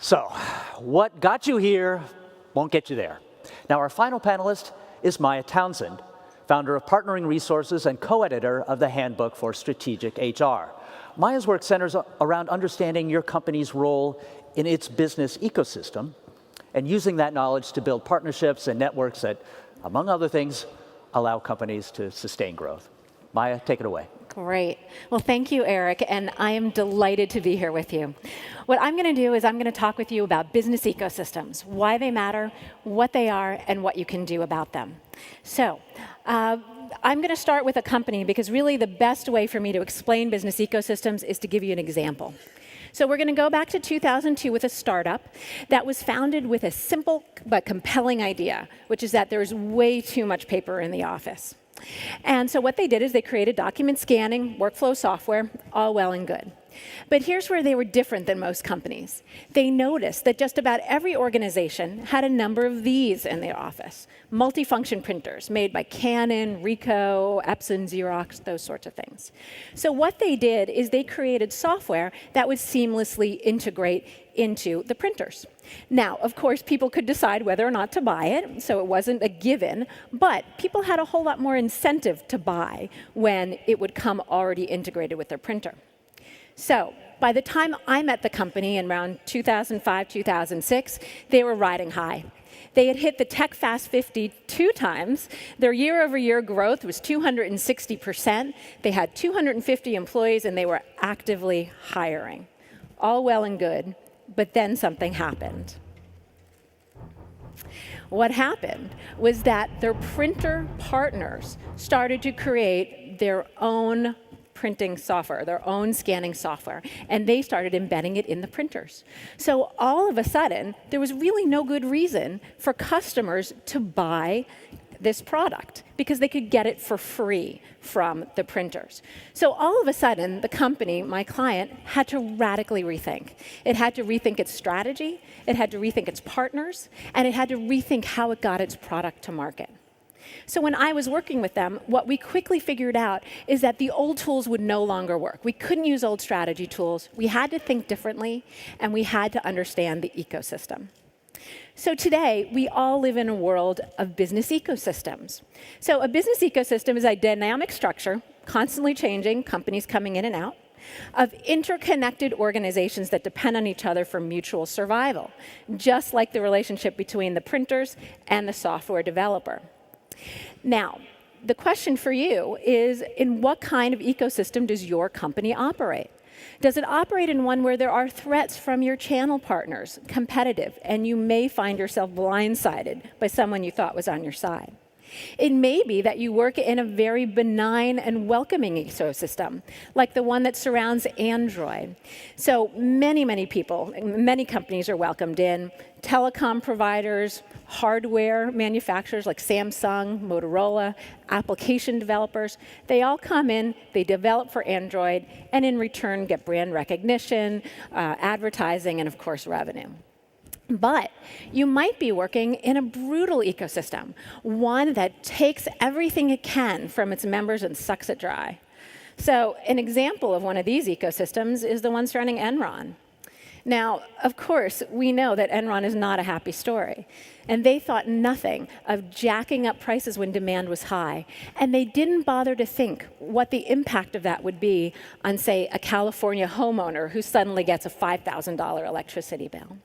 So, what got you here won't get you there. Now, our final panelist is Maya Townsend, founder of Partnering Resources and co-editor of the Handbook for Strategic HR. Maya's work centers around understanding your company's role in its business ecosystem and using that knowledge to build partnerships and networks that, among other things, allow companies to sustain growth. Maya, take it away. Great. Well, thank you, Eric, and I am delighted to be here with you. What I'm going to do is I'm going to talk with you about business ecosystems, why they matter, what they are, and what you can do about them. So, I'm going to start with a company because really the best way for me to explain business ecosystems is to give you an example. So we're going to go back to 2002 with a startup that was founded with a simple but compelling idea, which is that there's way too much paper in the office. And so what they did is they created document scanning, workflow software, all well and good. But here's where they were different than most companies. They noticed that just about every organization had a number of these in their office. Multifunction printers made by Canon, Ricoh, Epson, Xerox, those sorts of things. So what they did is they created software that would seamlessly integrate into the printers. Now, of course, people could decide whether or not to buy it, so it wasn't a given, but people had a whole lot more incentive to buy when it would come already integrated with their printer. So by the time I met the company in around 2005, 2006, they were riding high. They had hit the Tech Fast 50 2 times. Their year-over-year growth was 260%. They had 250 employees, and they were actively hiring. All well and good, but then something happened. What happened was that their printer partners started to create their own printing software, their own scanning software, and they started embedding it in the printers. So all of a sudden, there was really no good reason for customers to buy this product because they could get it for free from the printers. So all of a sudden, the company, my client, had to radically rethink. It had to rethink its strategy, it had to rethink its partners, and it had to rethink how it got its product to market. So when I was working with them, what we quickly figured out is that the old tools would no longer work. We couldn't use old strategy tools. We had to think differently, and we had to understand the ecosystem. So today, we all live in a world of business ecosystems. So a business ecosystem is a dynamic structure, constantly changing, companies coming in and out, of interconnected organizations that depend on each other for mutual survival, just like the relationship between the printers and the software developer. Now, the question for you is, in what kind of ecosystem does your company operate? Does it operate in one where there are threats from your channel partners, competitive, and you may find yourself blindsided by someone you thought was on your side? It may be that you work in a very benign and welcoming ecosystem, like the one that surrounds Android. So many people, many companies are welcomed in. Telecom providers, hardware manufacturers like Samsung, Motorola, application developers, they all come in, they develop for Android, and in return get brand recognition, advertising, and of course revenue. But you might be working in a brutal ecosystem, one that takes everything it can from its members and sucks it dry. So an example of one of these ecosystems is the one surrounding Enron. Now, of course, we know that Enron is not a happy story. And they thought nothing of jacking up prices when demand was high. And they didn't bother to think what the impact of that would be on, say, a California homeowner who suddenly gets a $5,000 electricity bill.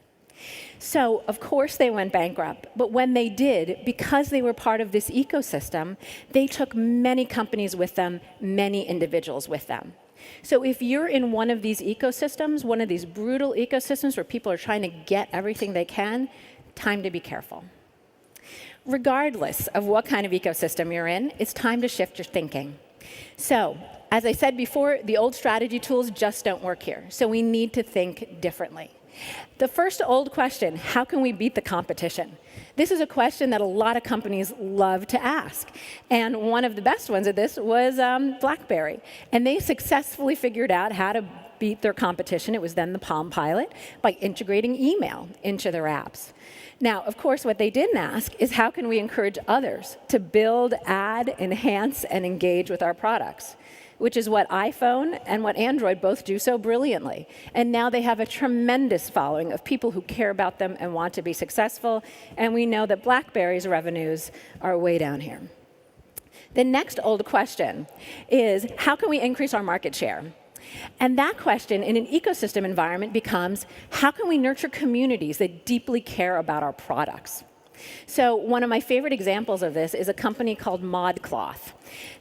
So, of course, they went bankrupt. But when they did, because they were part of this ecosystem, they took many companies with them, many individuals with them. So if you're in one of these ecosystems, one of these brutal ecosystems where people are trying to get everything they can, time to be careful. Regardless of what kind of ecosystem you're in, it's time to shift your thinking. So, as I said before, the old strategy tools just don't work here. So we need to think differently. The first old question, how can we beat the competition? This is a question that a lot of companies love to ask. And one of the best ones of this was BlackBerry. And they successfully figured out how to beat their competition. It was then the Palm Pilot by integrating email into their apps. Now, of course, what they didn't ask is how can we encourage others to build, add, enhance, and engage with our products? which is what iPhone and what Android both do so brilliantly. And now they have a tremendous following of people who care about them and want to be successful. And we know that BlackBerry's revenues are way down here. The next old question is, how can we increase our market share? And that question in an ecosystem environment becomes, how can we nurture communities that deeply care about our products? So one of my favorite examples of this is a company called ModCloth.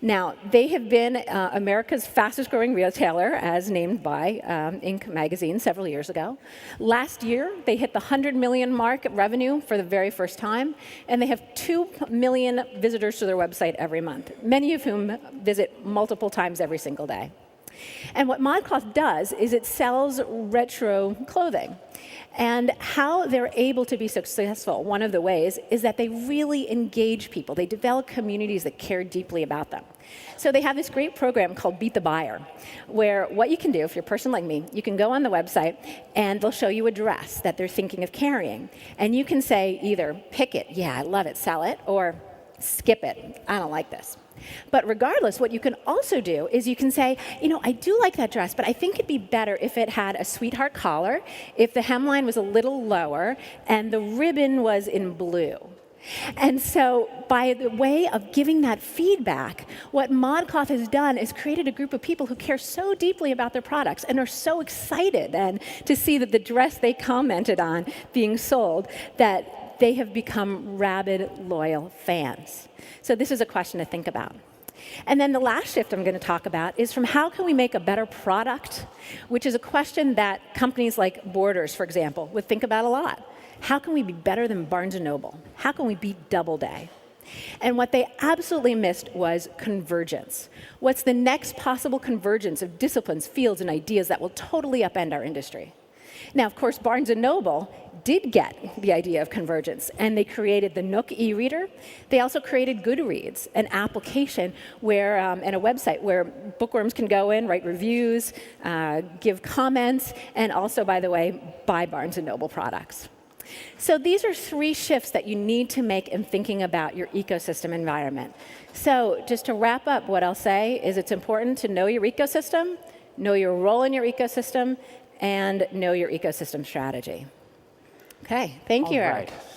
Now, they have been America's fastest growing retailer, as named by Inc. magazine several years ago. Last year, they hit the 100 million mark revenue for the very first time, and they have 2 million visitors to their website every month, many of whom visit multiple times every single day. And what ModCloth does is it sells retro clothing. And how they're able to be successful, one of the ways, is that they really engage people. They develop communities that care deeply about them. So they have this great program called Beat the Buyer, where what you can do, if you're a person like me, you can go on the website and they'll show you a dress that they're thinking of carrying. And you can say either, pick it, yeah, I love it, sell it, or skip it, I don't like this. But regardless, what you can also do is you can say, you know, I do like that dress, but I think it'd be better if it had a sweetheart collar, if the hemline was a little lower, and the ribbon was in blue. And so by the way of giving that feedback, what ModCloth has done is created a group of people who care so deeply about their products and are so excited then to see that the dress they commented on being sold, that they have become rabid, loyal fans. So this is a question to think about. And then the last shift I'm going to talk about is from how can we make a better product, which is a question that companies like Borders, for example, would think about a lot. How can we be better than Barnes & Noble? How can we beat Doubleday? And what they absolutely missed was convergence. What's the next possible convergence of disciplines, fields, and ideas that will totally upend our industry? Now, of course, Barnes & Noble did get the idea of convergence, and they created the Nook e-reader. They also created Goodreads, an application where, and a website where bookworms can go in, write reviews, give comments, and also, by the way, buy Barnes & Noble products. So these are 3 shifts that you need to make in thinking about your ecosystem environment. So just to wrap up, what I'll say is it's important to know your ecosystem, know your role in your ecosystem, and know your ecosystem strategy. Okay, thank you, Eric. All right.